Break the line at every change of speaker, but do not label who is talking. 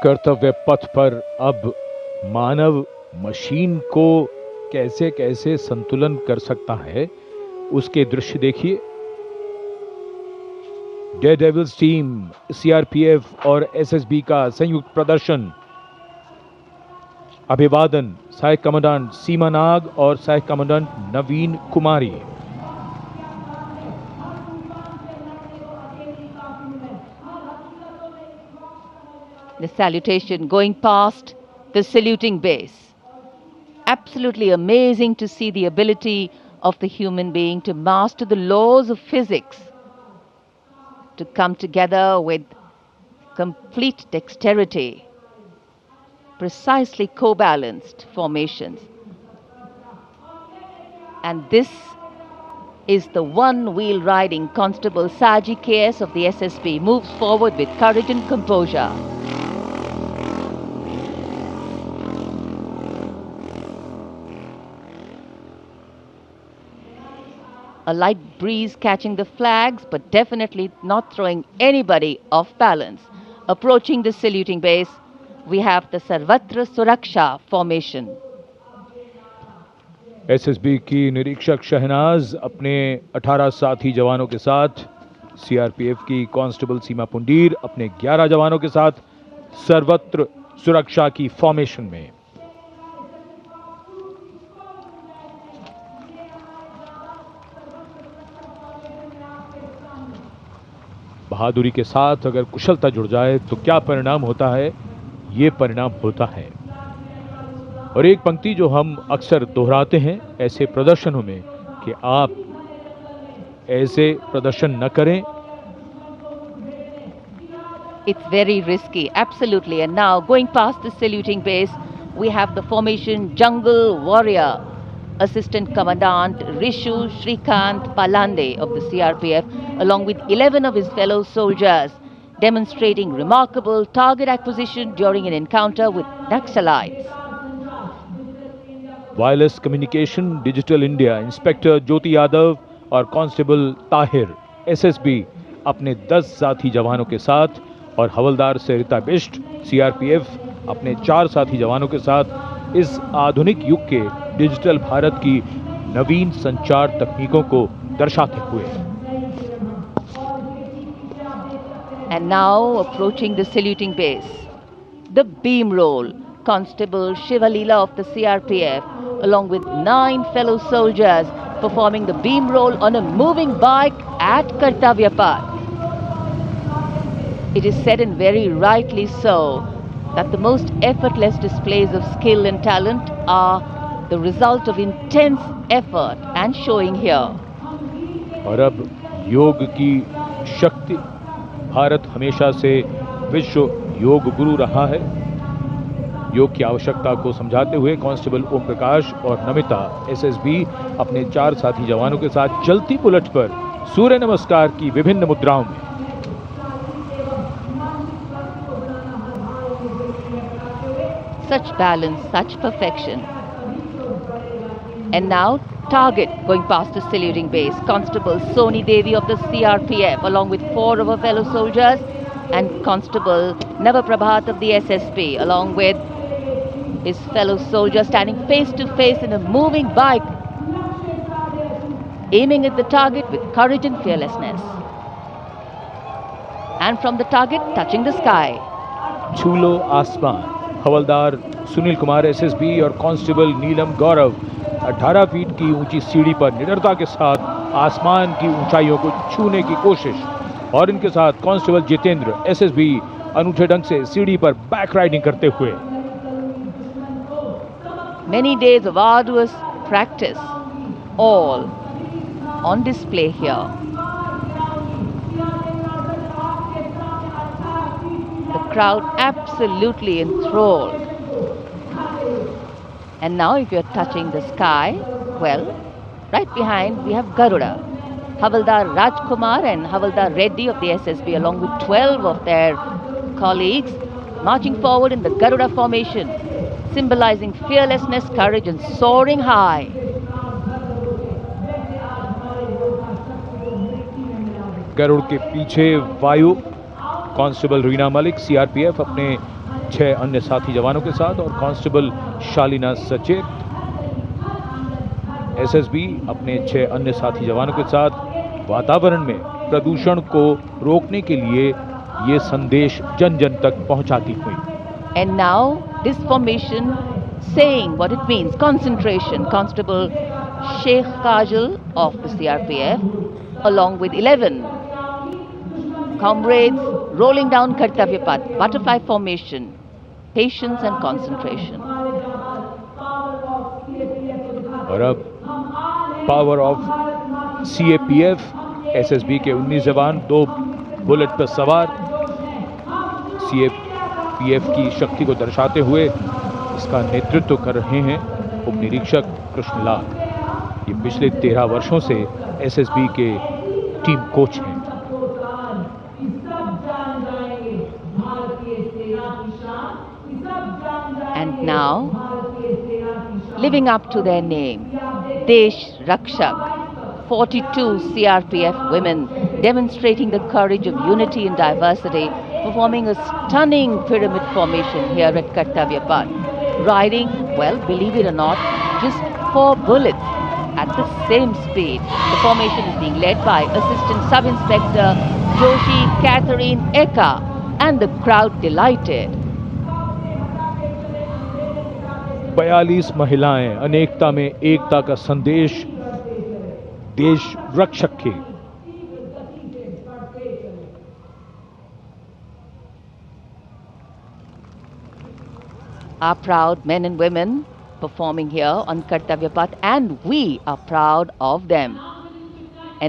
कर्तव्य पथ पर अब मानव मशीन को कैसे कैसे संतुलन कर सकता है, उसके दृश्य देखिए। डेयरडेविल्स टीम, सीआरपीएफ और एसएसबी का संयुक्त प्रदर्शन। अभिवादन सहायक कमांडेंट सीमा नाग और सहायक commandant Naveen Kumari.
The salutation going past the saluting base. Absolutely amazing to see the ability of the human being to master the laws of physics, to come together with complete dexterity, precisely co-balanced formations. And this is the one-wheel riding Constable Saji KS of the SSB moves forward with courage and composure. A light breeze catching the flags, but definitely not throwing anybody off balance. Approaching the saluting base, we have the Sarvatra Suraksha formation.
SSB की निरीक्षक शहनाज अपने 18 साथी जवानों के साथ, CRPF की constable सीमा पुंडीर अपने 11 जवानों के साथ सर्वत्र सुरक्षा की फॉर्मेशन में। बहादुरी के साथ अगर कुशलता जुड़ जाए तो क्या परिणाम होता है, ये परिणाम होता है। और एक पंक्ति जो हम अक्सर दोहराते हैं ऐसे प्रदर्शनों में कि आप ऐसे प्रदर्शन न करें।
It's very risky, absolutely. And now going past the saluting base, we have the formation Jungle Warrior. Assistant Commandant Rishu Shrikant Palande of the CRPF, along with 11 of his fellow soldiers, demonstrating remarkable target acquisition during an encounter with Naxalites.
Wireless communication digital India inspector Jyoti Yadav और constable Tahir SSB अपने 10 साथी जवानों के साथ और हवलदार सरिता Bisht CRPF अपने 4 साथी जवानों के साथ इस आधुनिक युग के डिजिटल भारत की नवीन संचार तकनीकों को दर्शाते हुए।
And now approaching the saluting base, the beam roll. Constable Shivalila of the CRPF, along with 9 fellow soldiers, performing the beam roll on a moving bike at Kartavya Path. It is said, and very rightly so, that the most effortless displays of skill and talent are the result of intense effort and showing here.
और अब योग की शक्ति, भारत हमेशा से विश्व योग गुरु रहा है। योग की आवश्यकता को समझाते हुए कांस्टेबल ओम प्रकाश और नमिता एसएसबी अपने 4 साथी जवानों के साथ चलती बुलेट पर सूर्य नमस्कार की विभिन्न मुद्राओं में।
Such balance, such perfection. And now target going past the saluting base. Constable Soni Devi of the CRPF, along with 4 of her fellow soldiers, and Constable Navaprabhat of the SSB, along with his fellow soldier, standing face to face in a moving bike, aiming at the target with courage and fearlessness. And from the target, touching the sky.
छूलो आसमान। हवलदार Sunil Kumar SSB और constable नीलम गौरव 18 feet की ऊंची सीढ़ी पर निडरता के साथ आसमान की ऊंचाइयों को छूने की कोशिश, और इनके साथ कांस्टेबल जितेंद्र एसएसबी अनूठे ढंग से सीढ़ी पर बैक राइडिंग करते हुए।
Many days of arduous practice, all on display here. The crowd absolutely enthralled. And now if you're touching the sky, well, right behind we have Garuda. Havaldar Rajkumar and Havaldar Reddy of the SSB, along with 12 of their colleagues, marching forward in the Garuda formation, symbolizing fearlessness, courage and soaring high.
Garuda के पीछे वायु constable Reena Malik CRPF अपने 6 अन्य साथी जवानों के साथ और कांस्टेबल शालीना सचेत। एसएसबी अपने 6 अन्य साथी जवानों के साथ वातावरण में प्रदूषण को रोकने के लिए ये संदेश जन जन तक पहुंचाती हुई।
And now this formation saying what it means, concentration. Constable Sheikh Kajal of the CRPF along with 11 comrades rolling down Kartavya Path, butterfly formation, patience and concentration.
और अब पावर ऑफ सीएपीएफ, एसएसबी के 19 जवान 2 bullet पर सवार CAPF की शक्ति को दर्शाते हुए इसका नेतृत्व कर रहे हैं उप निरीक्षक कृष्णलाल। ये पिछले 13 वर्षों से एसएसबी के टीम कोच हैं।
And now, living up to their name, Desh Rakshak, 42 CRPF women demonstrating the courage of unity and diversity, performing a stunning pyramid formation here at Kartavya Path. Riding, well, believe it or not, just 4 bullets at the same speed. The formation is being led by Assistant Sub-Inspector Joshi Catherine Eka, and the crowd delighted.
42 महिलाएं, अनेकता में एकता का संदेश, देश रक्षक के।
Our proud men and women performing here on Kartavya Path, and we are proud of them.